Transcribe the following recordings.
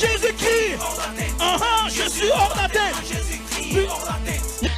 Jésus-Christ, je suis hors la tête.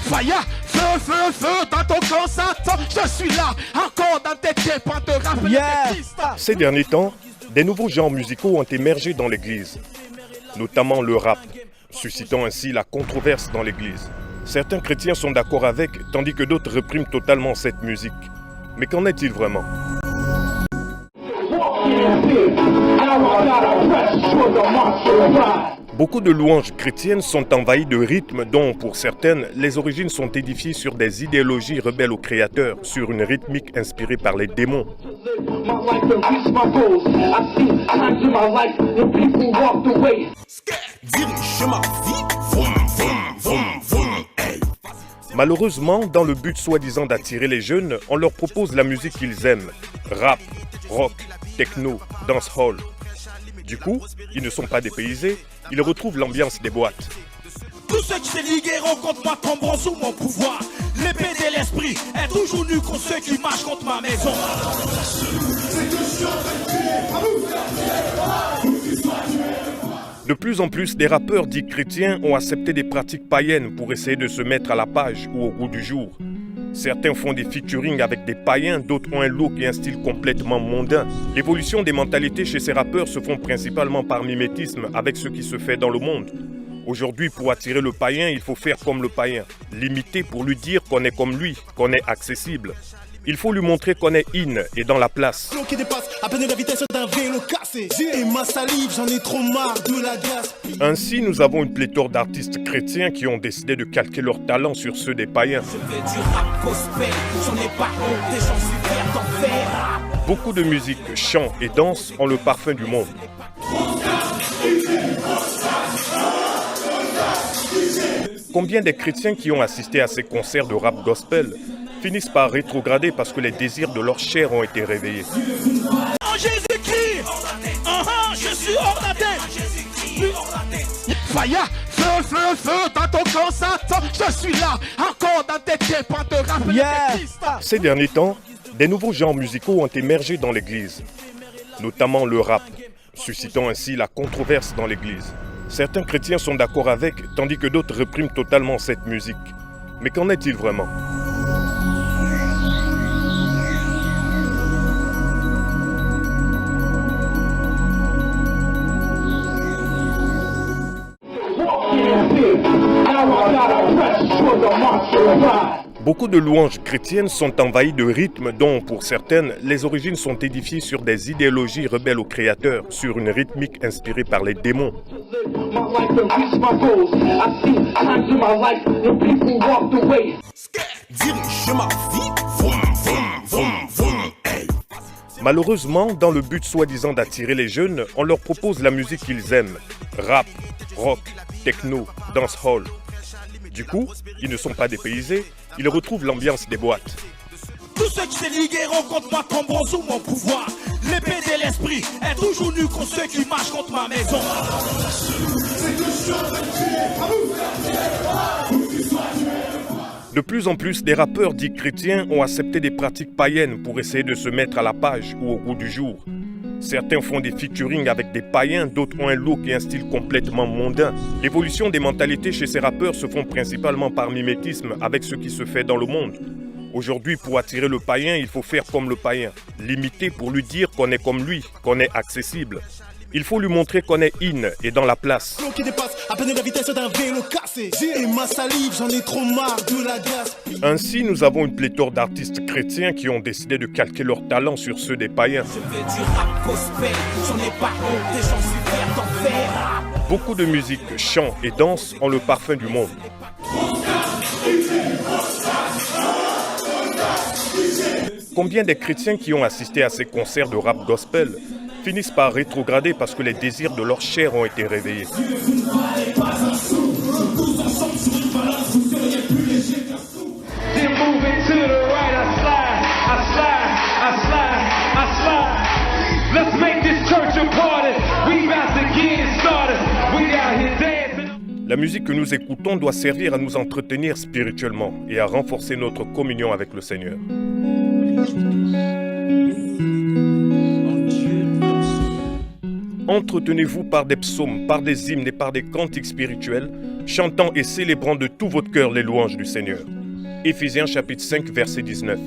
Faya, feu, feu, feu, dans ton camp Satan, je suis là, encore dans tes pieds pour te rappeler tes Christ. Ces derniers temps, des nouveaux genres musicaux ont émergé dans l'église, notamment le rap, suscitant ainsi la controverse dans l'église. Certains chrétiens sont d'accord avec, tandis que d'autres répriment totalement cette musique. Mais qu'en est-il vraiment ? Beaucoup de louanges chrétiennes sont envahies de rythmes dont, pour certaines, les origines sont édifiées sur des idéologies rebelles au Créateur, sur une rythmique inspirée par les démons. Malheureusement, dans le but soi-disant d'attirer les jeunes, on leur propose la musique qu'ils aiment. Rap, rock, techno, dancehall. Du coup, ils ne sont pas dépaysés, ils retrouvent l'ambiance des boîtes. Tous ceux qui se ligueront contre moi tomberont sous mon pouvoir. L'épée de l'esprit est toujours nue contre ceux qui marchent contre ma maison. De plus en plus, des rappeurs dits chrétiens ont accepté des pratiques païennes pour essayer de se mettre à la page ou au goût du jour. Certains font des featuring avec des païens, d'autres ont un look et un style complètement mondain. L'évolution des mentalités chez ces rappeurs se font principalement par mimétisme avec ce qui se fait dans le monde. Aujourd'hui, pour attirer le païen, il faut faire comme le païen. L'imiter pour lui dire qu'on est comme lui, qu'on est accessible. Il faut lui montrer qu'on est in et dans la place. Ainsi, nous avons une pléthore d'artistes chrétiens qui ont décidé de calquer leurs talents sur ceux des païens. Beaucoup de musique, chant et danse ont le parfum du monde. Combien des chrétiens qui ont assisté à ces concerts de rap gospel finissent par rétrograder parce que les désirs de leur chair ont été réveillés. En Jésus-Christ, je suis hors la tête. Faya, feu, feu, feu, dans ton camp Satan, je suis là, encore dans tes pieds pour te rappeler tes Christ. Ces derniers temps, des nouveaux genres musicaux ont émergé dans l'église, notamment le rap, suscitant ainsi la controverse dans l'église. Certains chrétiens sont d'accord avec, tandis que d'autres répriment totalement cette musique. Mais qu'en est-il vraiment ? Beaucoup de louanges chrétiennes sont envahies de rythmes dont, pour certaines, les origines sont édifiées sur des idéologies rebelles au Créateur, sur une rythmique inspirée par les démons. Malheureusement, dans le but soi-disant d'attirer les jeunes, on leur propose la musique qu'ils aiment. Rap, rock, techno, dancehall. Du coup, ils ne sont pas dépaysés, ils retrouvent l'ambiance des boîtes. Tous ceux qui se ligueront contre moi tomberont sous mon pouvoir. L'épée de l'esprit est toujours nue contre ceux qui marchent contre ma maison. De plus en plus, des rappeurs dits chrétiens ont accepté des pratiques païennes pour essayer de se mettre à la page ou au goût du jour. Certains font des featuring avec des païens, d'autres ont un look et un style complètement mondain. L'évolution des mentalités chez ces rappeurs se font principalement par mimétisme avec ce qui se fait dans le monde. Aujourd'hui, pour attirer le païen, il faut faire comme le païen. L'imiter pour lui dire qu'on est comme lui, qu'on est accessible. Il faut lui montrer qu'on est in et dans la place. Ainsi, nous avons une pléthore d'artistes chrétiens qui ont décidé de calquer leurs talents sur ceux des païens. Beaucoup de musique, chant et danse ont le parfum du monde. Combien des chrétiens qui ont assisté à ces concerts de rap gospel finissent par rétrograder parce que les désirs de leur chair ont été réveillés. La musique que nous écoutons doit servir à nous entretenir spirituellement et à renforcer notre communion avec le Seigneur. Entretenez-vous par des psaumes, par des hymnes et par des cantiques spirituels, chantant et célébrant de tout votre cœur les louanges du Seigneur. Éphésiens chapitre 5, verset 19.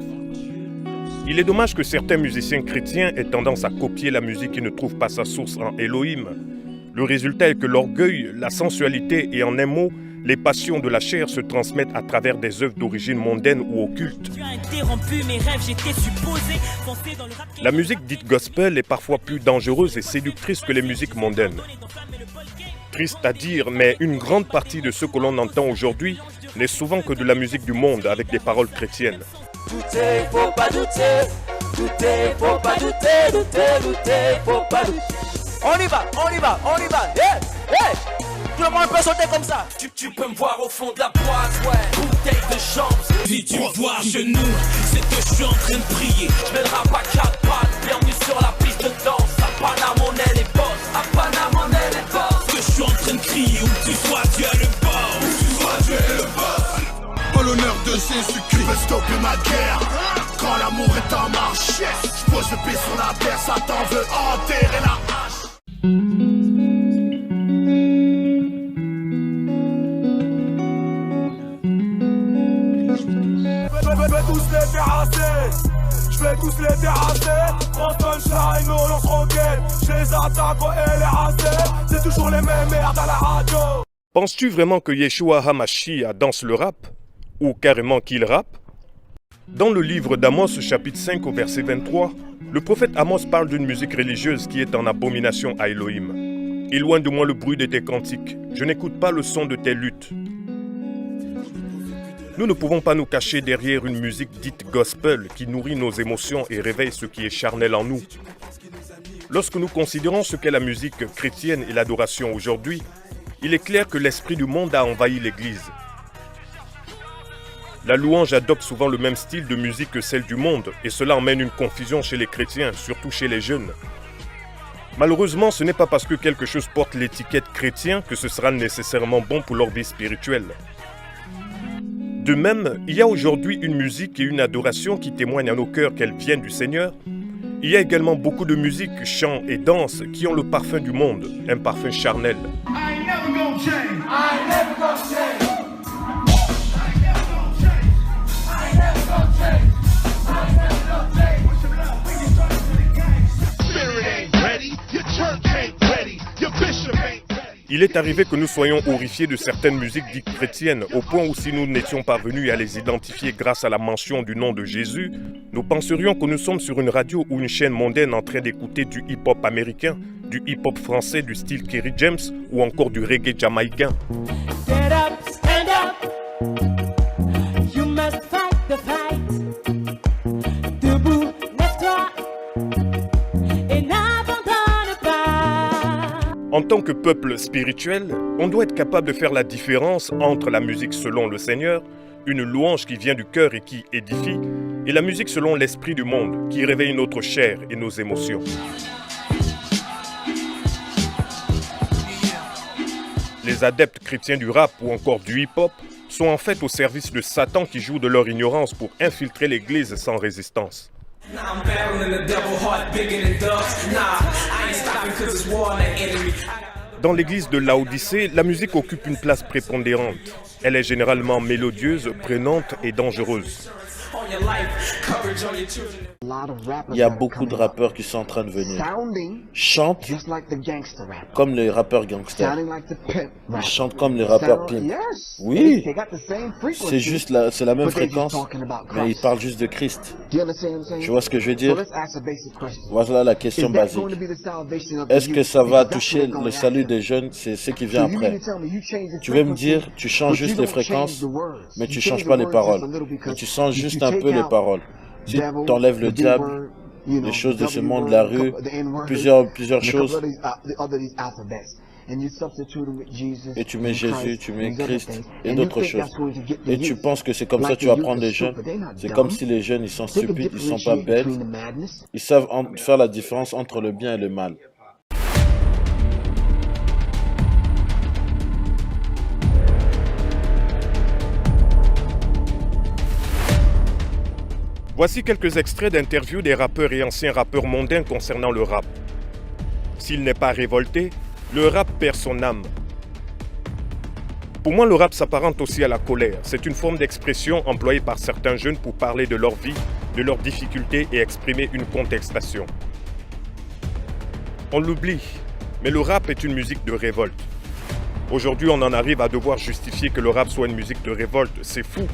Il est dommage que certains musiciens chrétiens aient tendance à copier la musique qui ne trouve pas sa source en Elohim. Le résultat est que l'orgueil, la sensualité et en un mot, les passions de la chair se transmettent à travers des œuvres d'origine mondaine ou occulte. La musique dite gospel est parfois plus dangereuse et séductrice que les musiques mondaines. Triste à dire, mais une grande partie de ce que l'on entend aujourd'hui n'est souvent que de la musique du monde avec des paroles chrétiennes. Douter, faut pas douter. Douter, faut pas douter. Douter, faut pas douter. On y va. Yeah, yeah. Tout le monde peut sauter comme ça. Tu peux me voir au fond de la boîte, ouais. Bouteille de champs. Si tu me vois à genoux, c'est que je suis en train de prier. Je mets le rap à 4 pattes. Bienvenue sur la piste de danse. À Panama, on est les boss. À Panama, on est les boss. Que je suis en train de crier. Où tu sois, tu as le boss. Où tu sois, tu es le boss. En l'honneur de Jésus-Christ, je veux stopper ma guerre. Quand l'amour est en marche, je pose le pied sur la terre. Satan veut enterrer la hache. Je vais tous les terrasser. Prends punchline, on lance roquette. Je les attaque et les raser. C'est toujours les mêmes merdes à la radio. Penses-tu vraiment que Yeshua HaMashiach danse le rap? Ou carrément qu'il rappe? Dans le livre d'Amos, chapitre 5 au verset 23, le prophète Amos parle d'une musique religieuse qui est en abomination à Elohim. Éloigne de moi le bruit de tes cantiques. Je n'écoute pas le son de tes luttes. Nous ne pouvons pas nous cacher derrière une musique dite gospel qui nourrit nos émotions et réveille ce qui est charnel en nous. Lorsque nous considérons ce qu'est la musique chrétienne et l'adoration aujourd'hui, il est clair que l'esprit du monde a envahi l'Église. La louange adopte souvent le même style de musique que celle du monde et cela emmène une confusion chez les chrétiens, surtout chez les jeunes. Malheureusement, ce n'est pas parce que quelque chose porte l'étiquette chrétien que ce sera nécessairement bon pour leur vie spirituelle. De même, il y a aujourd'hui une musique et une adoration qui témoignent à nos cœurs qu'elles viennent du Seigneur. Il y a également beaucoup de musique, chants et danses qui ont le parfum du monde, un parfum charnel. Il est arrivé que nous soyons horrifiés de certaines musiques dites chrétiennes, au point où si nous n'étions parvenus à les identifier grâce à la mention du nom de Jésus, nous penserions que nous sommes sur une radio ou une chaîne mondaine en train d'écouter du hip-hop américain, du hip-hop français du style Kerry James ou encore du reggae jamaïcain. Get up, stand up. You must fight the fight. Debout, lève-toi. Et n'abandonne pas. En tant que peuple spirituel, on doit être capable de faire la différence entre la musique selon le Seigneur, une louange qui vient du cœur et qui édifie, et la musique selon l'esprit du monde, qui réveille notre chair et nos émotions. Les adeptes chrétiens du rap ou encore du hip-hop sont en fait au service de Satan qui joue de leur ignorance pour infiltrer l'Église sans résistance. Dans l'église de Laodicée, la musique occupe une place prépondérante. Elle est généralement mélodieuse, prenante et dangereuse. Il y a beaucoup de rappeurs qui sont en train de venir. Chantent comme les rappeurs gangsters. Ils chantent comme les rappeurs pimp. Oui, c'est juste c'est la même fréquence, mais ils parlent juste de Christ. Tu vois ce que je veux dire? Voilà la question basique. Est-ce que ça va toucher le salut des jeunes? C'est ce qui vient après. Tu veux me dire, tu changes juste les fréquences, mais tu changes pas les paroles. Mais tu changes juste un peu les paroles. Si tu enlèves le diable, les choses de ce monde, la rue, plusieurs choses, et tu mets Jésus, tu mets Christ et d'autres choses. Et tu penses que c'est comme ça que tu vas prendre les jeunes? C'est comme si les jeunes, ils sont stupides, ils sont pas bêtes. Ils savent faire la différence entre le bien et le mal. Voici quelques extraits d'interviews des rappeurs et anciens rappeurs mondains concernant le rap. S'il n'est pas révolté, le rap perd son âme. Pour moi, le rap s'apparente aussi à la colère. C'est une forme d'expression employée par certains jeunes pour parler de leur vie, de leurs difficultés et exprimer une contestation. On l'oublie, mais le rap est une musique de révolte. Aujourd'hui, on en arrive à devoir justifier que le rap soit une musique de révolte. C'est fou.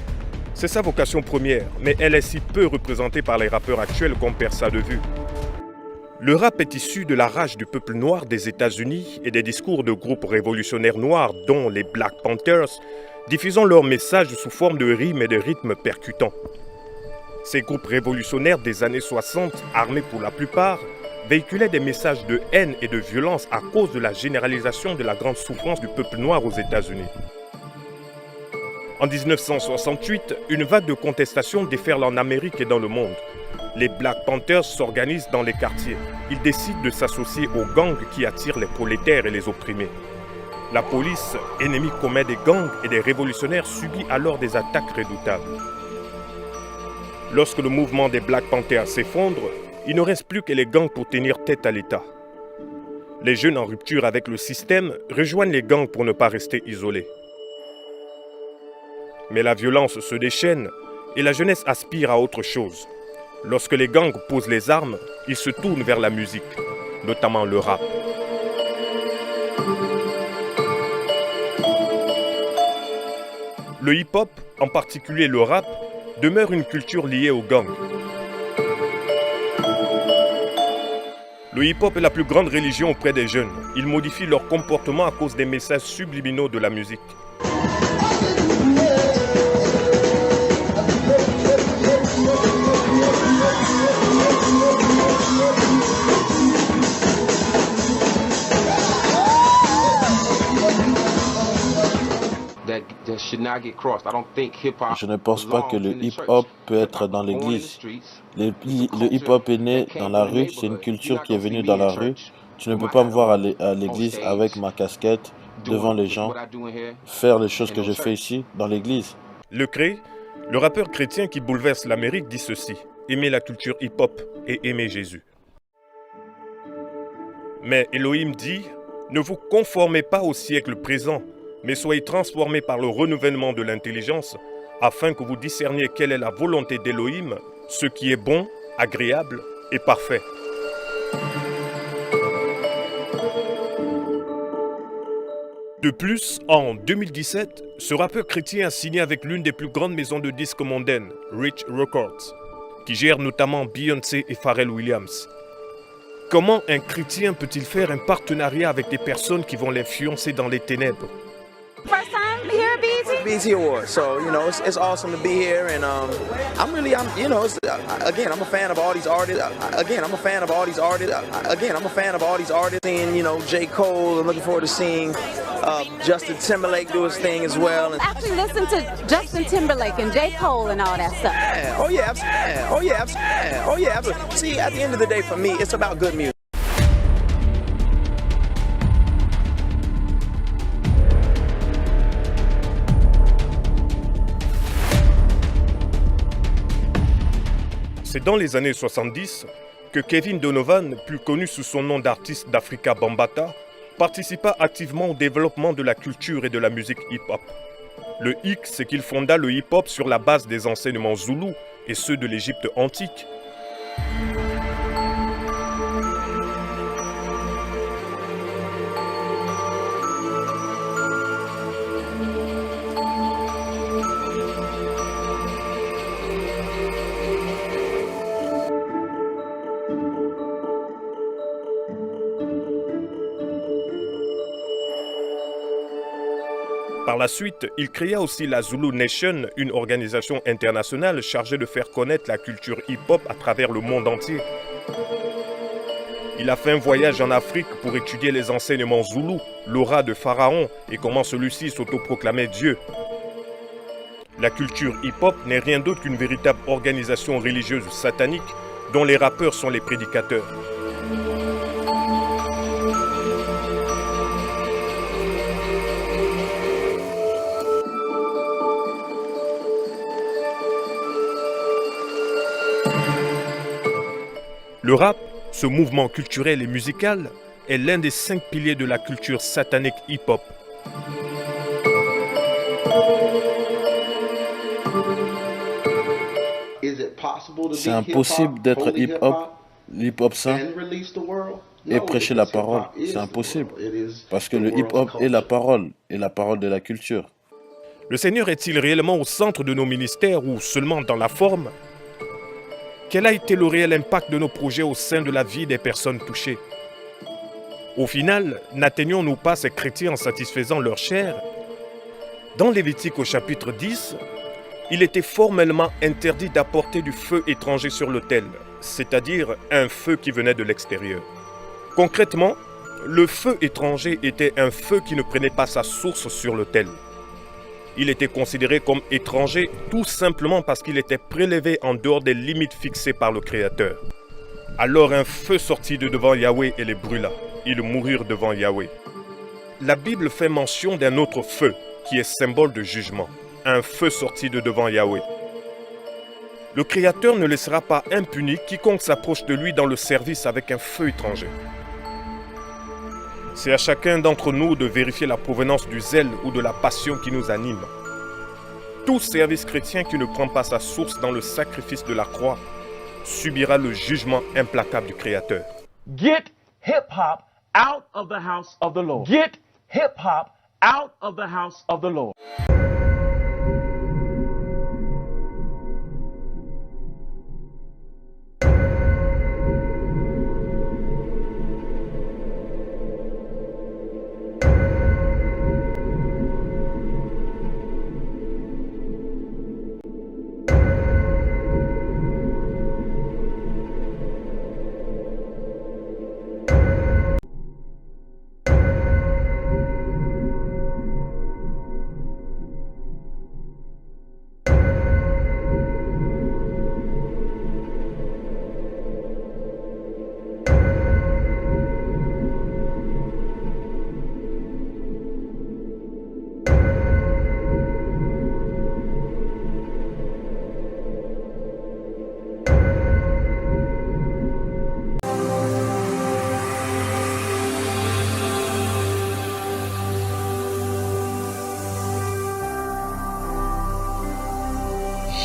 C'est sa vocation première, mais elle est si peu représentée par les rappeurs actuels qu'on perd ça de vue. Le rap est issu de la rage du peuple noir des États-Unis et des discours de groupes révolutionnaires noirs, dont les Black Panthers, diffusant leurs messages sous forme de rimes et de rythmes percutants. Ces groupes révolutionnaires des années 60, armés pour la plupart, véhiculaient des messages de haine et de violence à cause de la généralisation de la grande souffrance du peuple noir aux États-Unis. En 1968, une vague de contestation déferle en Amérique et dans le monde. Les Black Panthers s'organisent dans les quartiers. Ils décident de s'associer aux gangs qui attirent les prolétaires et les opprimés. La police, ennemie commun des gangs et des révolutionnaires, subit alors des attaques redoutables. Lorsque le mouvement des Black Panthers s'effondre, il ne reste plus que les gangs pour tenir tête à l'État. Les jeunes en rupture avec le système rejoignent les gangs pour ne pas rester isolés. Mais la violence se déchaîne et la jeunesse aspire à autre chose. Lorsque les gangs posent les armes, ils se tournent vers la musique, notamment le rap. Le hip-hop, en particulier le rap, demeure une culture liée aux gangs. Le hip-hop est la plus grande religion auprès des jeunes. Ils modifient leur comportement à cause des messages subliminaux de la musique. Je ne pense pas que le hip-hop peut être dans l'église. Le hip-hop est né dans la rue, c'est une culture qui est venue dans la rue. Tu ne peux pas me voir à l'église avec ma casquette devant les gens, faire les choses que je fais ici, dans l'église. Lecrae, le rappeur chrétien qui bouleverse l'Amérique, dit ceci: aimer la culture hip-hop et aimer Jésus. Mais Elohim dit: ne vous conformez pas au siècle présent, mais soyez transformés par le renouvellement de l'intelligence, afin que vous discerniez quelle est la volonté d'Elohim, ce qui est bon, agréable et parfait. De plus, en 2017, ce rappeur chrétien a signé avec l'une des plus grandes maisons de disques mondaines, Rich Records, qui gère notamment Beyoncé et Pharrell Williams. Comment un chrétien peut-il faire un partenariat avec des personnes qui vont l'influencer dans les ténèbres? First time here, BET? BET Awards, so you know it's awesome to be here, and I'm you know again I'm a fan of all these artists. I'm a fan of all these artists. Seeing J. Cole, I'm looking forward to seeing Justin Timberlake do his thing as well. And actually listen to Justin Timberlake and J. Cole and all that stuff. Yeah. Oh yeah, absolutely. See, at the end of the day, for me, it's about good music. C'est dans les années 70 que Kevin Donovan, plus connu sous son nom d'artiste d'Africa Bambaataa, participa activement au développement de la culture et de la musique hip-hop. Le hic, c'est qu'il fonda le hip-hop sur la base des enseignements zoulous et ceux de l'Égypte antique. Par la suite, il créa aussi la Zulu Nation, une organisation internationale chargée de faire connaître la culture hip-hop à travers le monde entier. Il a fait un voyage en Afrique pour étudier les enseignements zoulous, l'aura de Pharaon et comment celui-ci s'autoproclamait Dieu. La culture hip-hop n'est rien d'autre qu'une véritable organisation religieuse satanique dont les rappeurs sont les prédicateurs. Le rap, ce mouvement culturel et musical, est l'un des 5 piliers de la culture satanique hip-hop. C'est impossible d'être hip-hop saint et prêcher la parole. C'est impossible. Parce que le hip-hop est la parole de la culture. Le Seigneur est-il réellement au centre de nos ministères ou seulement dans la forme? Quel a été le réel impact de nos projets au sein de la vie des personnes touchées? Au final, n'atteignons-nous pas ces chrétiens en satisfaisant leur chair? Dans Lévitique au chapitre 10, il était formellement interdit d'apporter du feu étranger sur l'autel, c'est-à-dire un feu qui venait de l'extérieur. Concrètement, le feu étranger était un feu qui ne prenait pas sa source sur l'autel. Il était considéré comme étranger tout simplement parce qu'il était prélevé en dehors des limites fixées par le Créateur. Alors un feu sortit de devant Yahweh et les brûla. Ils moururent devant Yahweh. La Bible fait mention d'un autre feu qui est symbole de jugement. Un feu sorti de devant Yahweh. Le Créateur ne laissera pas impuni quiconque s'approche de lui dans le service avec un feu étranger. C'est à chacun d'entre nous de vérifier la provenance du zèle ou de la passion qui nous anime. Tout service chrétien qui ne prend pas sa source dans le sacrifice de la croix subira le jugement implacable du Créateur. Get hip-hop out of the house of the Lord. Get hip-hop out of the house of the Lord.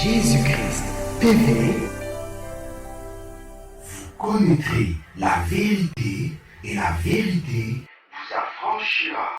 Jésus-Christ TV, vous connaîtrez la vérité et la vérité